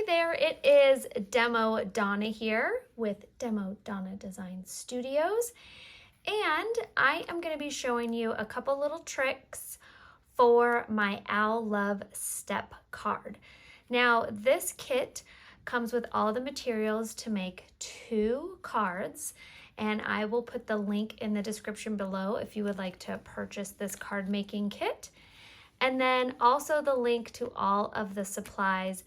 there, it is Demo Donna here with Demo Donna Design Studios, and I am going to be showing you a couple little tricks for my Owl Love Step card. Now, this kit comes with all the materials to make 2 cards, and I will put the link in the description below if you would like to purchase this card making kit, and then also the link to all of the supplies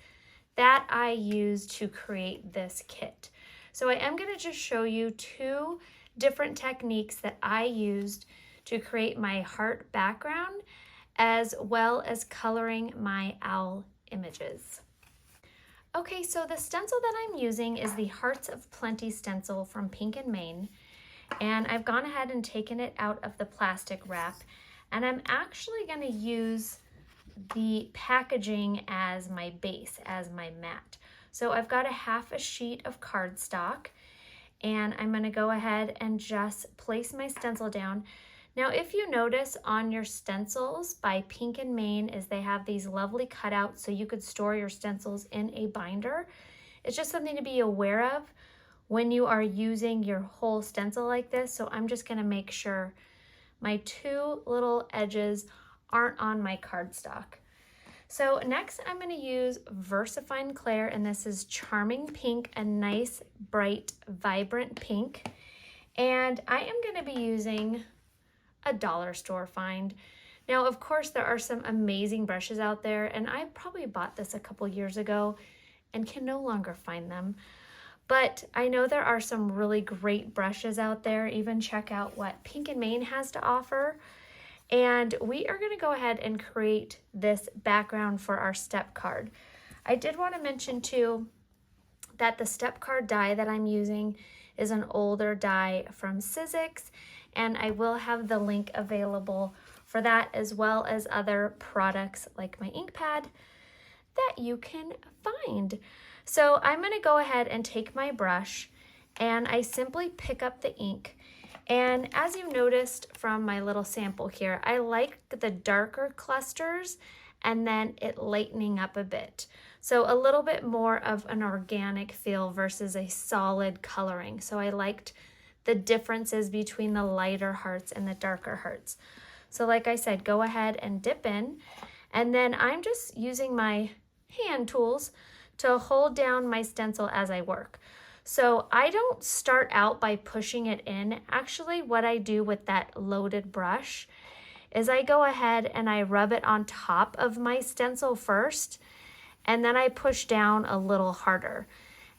that I used to create this kit. So I am going to just show you 2 different techniques that I used to create my heart background, as well as coloring my owl images. Okay, so the stencil that I'm using is the Hearts of Plenty stencil from Pink and Main, and I've gone ahead and taken it out of the plastic wrap, and I'm actually going to use the packaging as my base, as my mat. So I've got a half a sheet of cardstock, and I'm going to go ahead and just place my stencil down. Now, if you notice on your stencils by Pink and Main is they have these lovely cutouts so you could store your stencils in a binder. It's just something to be aware of when you are using your whole stencil like this. So I'm just going to make sure my 2 little edges aren't on my cardstock. So next I'm going to use VersaFine Clair, and this is Charming Pink, a nice, bright, vibrant pink. And I am going to be using a dollar store find. Now, of course, there are some amazing brushes out there, and I probably bought this a couple years ago and can no longer find them. But I know there are some really great brushes out there. Even check out what Pink and Main has to offer. And we are going to go ahead and create this background for our step card. I did want to mention too that the step card die that I'm using is an older die from Sizzix, and I will have the link available for that, as well as other products like my ink pad that you can find. So I'm going to go ahead and take my brush, and I simply pick up the ink. And as you noticed from my little sample here, I like the darker clusters and then it lightening up a bit. So a little bit more of an organic feel versus a solid coloring. So I liked the differences between the lighter hearts and the darker hearts. So like I said, go ahead and dip in. And then I'm just using my hand tools to hold down my stencil as I work. So I don't start out by pushing it in. Actually, what I do with that loaded brush is I go ahead and I rub it on top of my stencil first, and then I push down a little harder.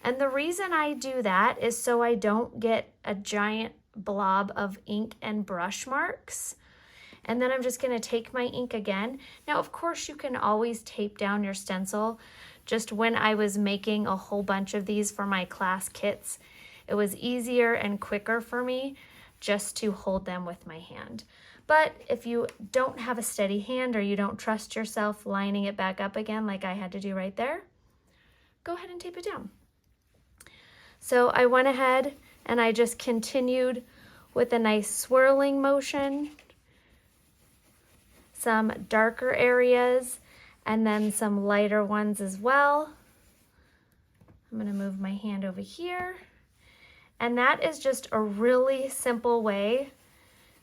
And the reason I do that is so I don't get a giant blob of ink and brush marks. And then I'm just going to take my ink again. Now, of course, you can always tape down your stencil. Just when I was making a whole bunch of these for my class kits, it was easier and quicker for me just to hold them with my hand. But if you don't have a steady hand, or you don't trust yourself lining it back up again like I had to do right there, go ahead and tape it down. So I went ahead and I just continued with a nice swirling motion, some darker areas, and then some lighter ones as well. I'm going to move my hand over here. And that is just a really simple way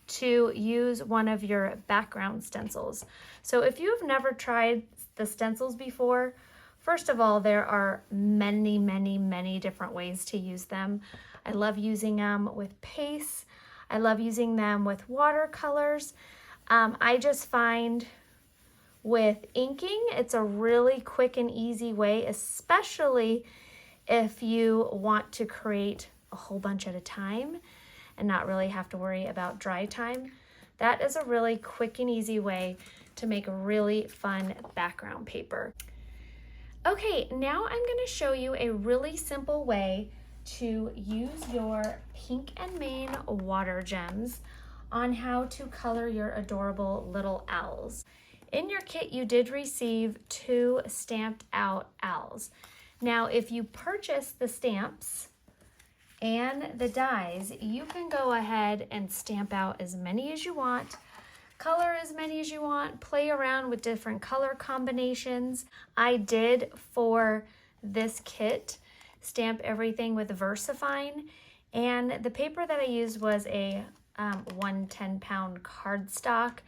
to use one of your background stencils. So if you have never tried the stencils before, first of all, there are many, many, many different ways to use them. I love using them with paste. I love using them with watercolors. I just find with inking, it's a really quick and easy way, especially if you want to create a whole bunch at a time and not really have to worry about dry time. That is a really quick and easy way to make a really fun background paper. Okay, now I'm going to show you a really simple way to use your Pink and Main water gems on how to color your adorable little owls. In your kit, you did receive 2 stamped out owls. Now, if you purchase the stamps and the dies, you can go ahead and stamp out as many as you want, color as many as you want, play around with different color combinations. I did for this kit, Stamp Everything with VersaFine. And the paper that I used was a 110-pound cardstock.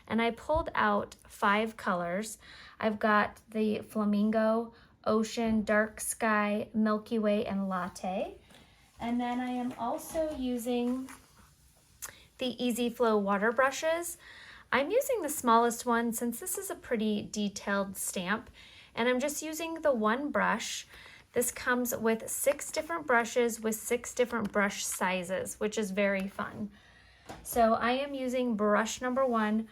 And I pulled out 5 colors. I've got the Flamingo, Ocean, Dark Sky, Milky Way, and Latte. And then I am also using the Easy Flow water brushes. I'm using the smallest one since this is a pretty detailed stamp, and I'm just using the one brush. This comes with 6 different brushes with 6 different brush sizes, which is very fun. So I am using brush number 1.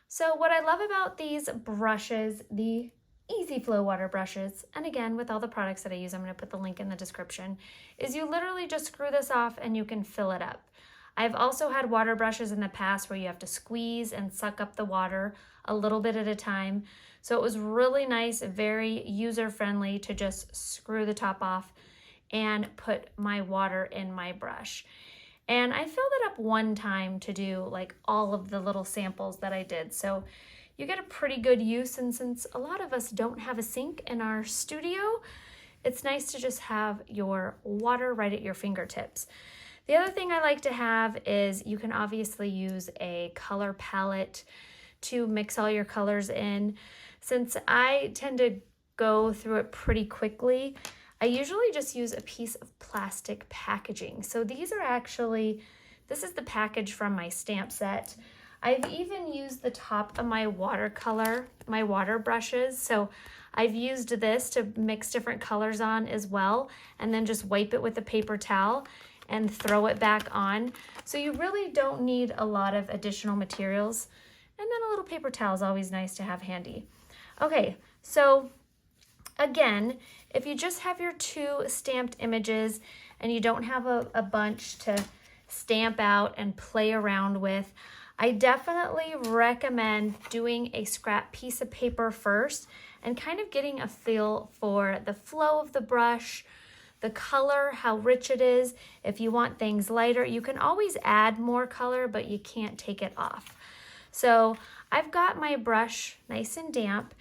So what I love about these brushes, the Easy Flow water brushes, and again, with all the products that I use, I'm going to put the link in the description, is you literally just screw this off and you can fill it up. I've also had water brushes in the past where you have to squeeze and suck up the water a little bit at a time. So it was really nice, very user-friendly to just screw the top off and put my water in my brush. And I filled it up one time to do like all of the little samples that I did. So you get a pretty good use, and since a lot of us don't have a sink in our studio, it's nice to just have your water right at your fingertips. The other thing I like to have is you can obviously use a color palette to mix all your colors in. Since I tend to go through it pretty quickly, I usually just use a piece of plastic packaging. So these are actually, this is the package from my stamp set. I've even used the top of my my water brushes. So I've used this to mix different colors on as well, and then just wipe it with a paper towel and throw it back on. So you really don't need a lot of additional materials. And then a little paper towel is always nice to have handy. Okay, so again, if you just have your 2 stamped images and you don't have a bunch to stamp out and play around with, I definitely recommend doing a scrap piece of paper first and kind of getting a feel for the flow of the brush, the color, how rich it is. If you want things lighter, you can always add more color, but you can't take it off. So I've got my brush nice and damp,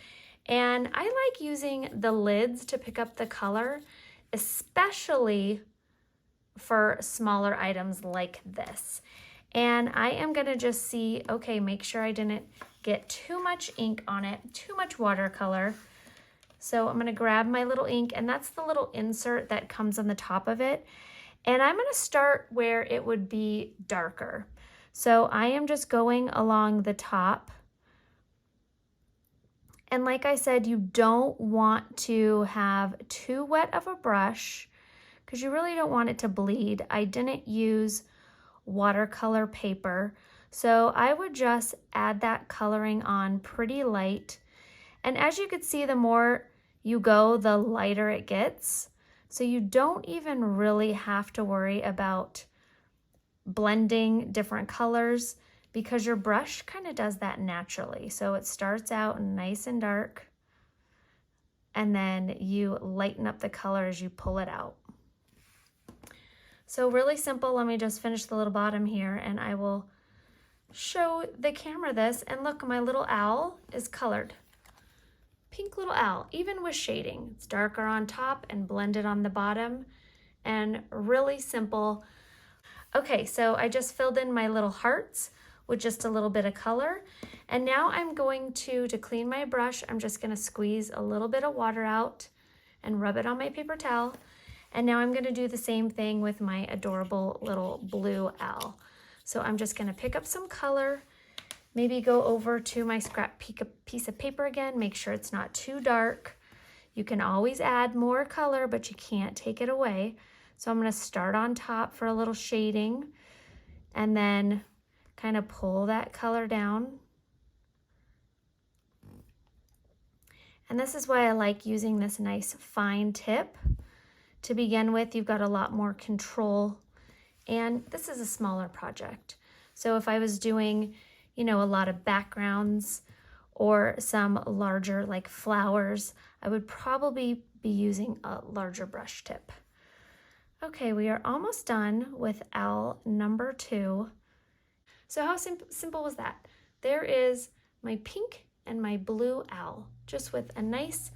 and I like using the lids to pick up the color, especially for smaller items like this. And I am gonna just see, okay, make sure I didn't get too much ink on it, too much watercolor. So I'm gonna grab my little ink, and that's the little insert that comes on the top of it. And I'm gonna start where it would be darker. So I am just going along the top. And like I said, you don't want to have too wet of a brush because you really don't want it to bleed. I didn't use watercolor paper, so I would just add that coloring on pretty light. And as you can see, the more you go, the lighter it gets. So you don't even really have to worry about blending different colors because your brush kind of does that naturally. So it starts out nice and dark, and then you lighten up the color as you pull it out. So really simple. Let me just finish the little bottom here, and I will show the camera this. And look, my little owl is colored. Pink little owl, even with shading. It's darker on top and blended on the bottom, and really simple. Okay, so I just filled in my little hearts with just a little bit of color. And now I'm going to clean my brush, I'm just gonna squeeze a little bit of water out and rub it on my paper towel. And now I'm gonna do the same thing with my adorable little blue owl. So I'm just gonna pick up some color, maybe go over to my scrap piece of paper again, make sure it's not too dark. You can always add more color, but you can't take it away. So I'm gonna start on top for a little shading and then kind of pull that color down. And this is why I like using this nice fine tip. To begin with, you've got a lot more control, and this is a smaller project. So if I was doing, you know, a lot of backgrounds or some larger like flowers, I would probably be using a larger brush tip. Okay, we are almost done with owl number 2. So how simple was that? There is my pink and my blue owl, just with a nice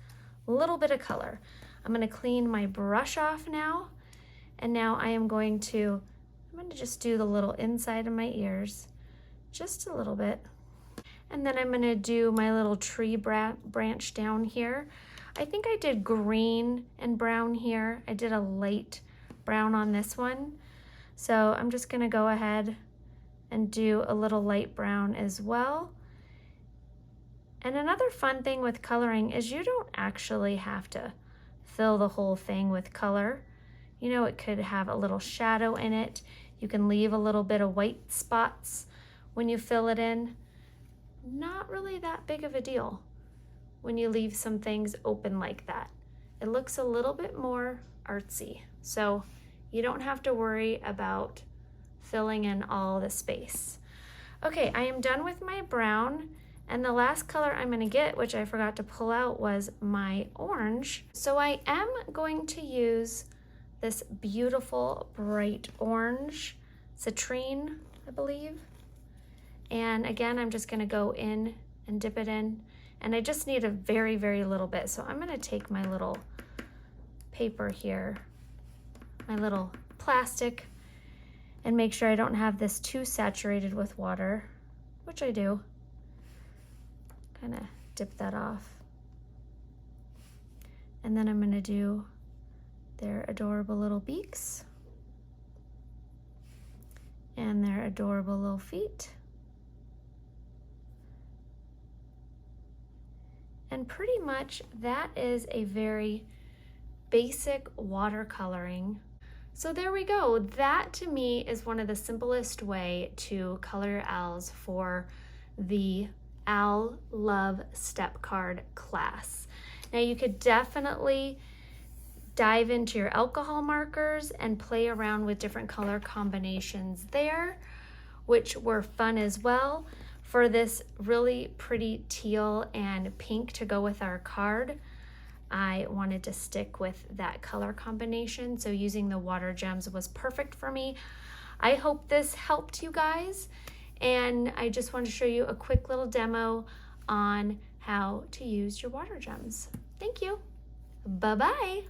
a little bit of color. I'm going to clean my brush off now, and now I'm going to just do the little inside of my ears, just a little bit. And then I'm going to do my little tree branch down here. I think I did green and brown here. I did a light brown on this one. So I'm just going to go ahead and do a little light brown as well. And another fun thing with coloring is you don't actually have to fill the whole thing with color. You know, it could have a little shadow in it. You can leave a little bit of white spots when you fill it in. Not really that big of a deal when you leave some things open like that. It looks a little bit more artsy, so you don't have to worry about filling in all the space. Okay, I am done with my brown, and the last color I'm going to get, which I forgot to pull out, was my orange. So I am going to use this beautiful bright orange, citrine, I believe. And again, I'm just gonna go in and dip it in. And I just need a very, very little bit. So I'm gonna take my little paper here, my little plastic, and make sure I don't have this too saturated with water, which I do. Kind of dip that off. And then I'm gonna do their adorable little beaks and their adorable little feet. And pretty much that is a very basic watercoloring. So there we go. That to me is one of the simplest way to color your owls for the Owl Love Step Card class. Now you could definitely dive into your alcohol markers and play around with different color combinations there, which were fun as well. For this really pretty teal and pink to go with our card, I wanted to stick with that color combination, so using the water gems was perfect for me. I hope this helped you guys, and I just want to show you a quick little demo on how to use your water gems. Thank you. Bye-bye.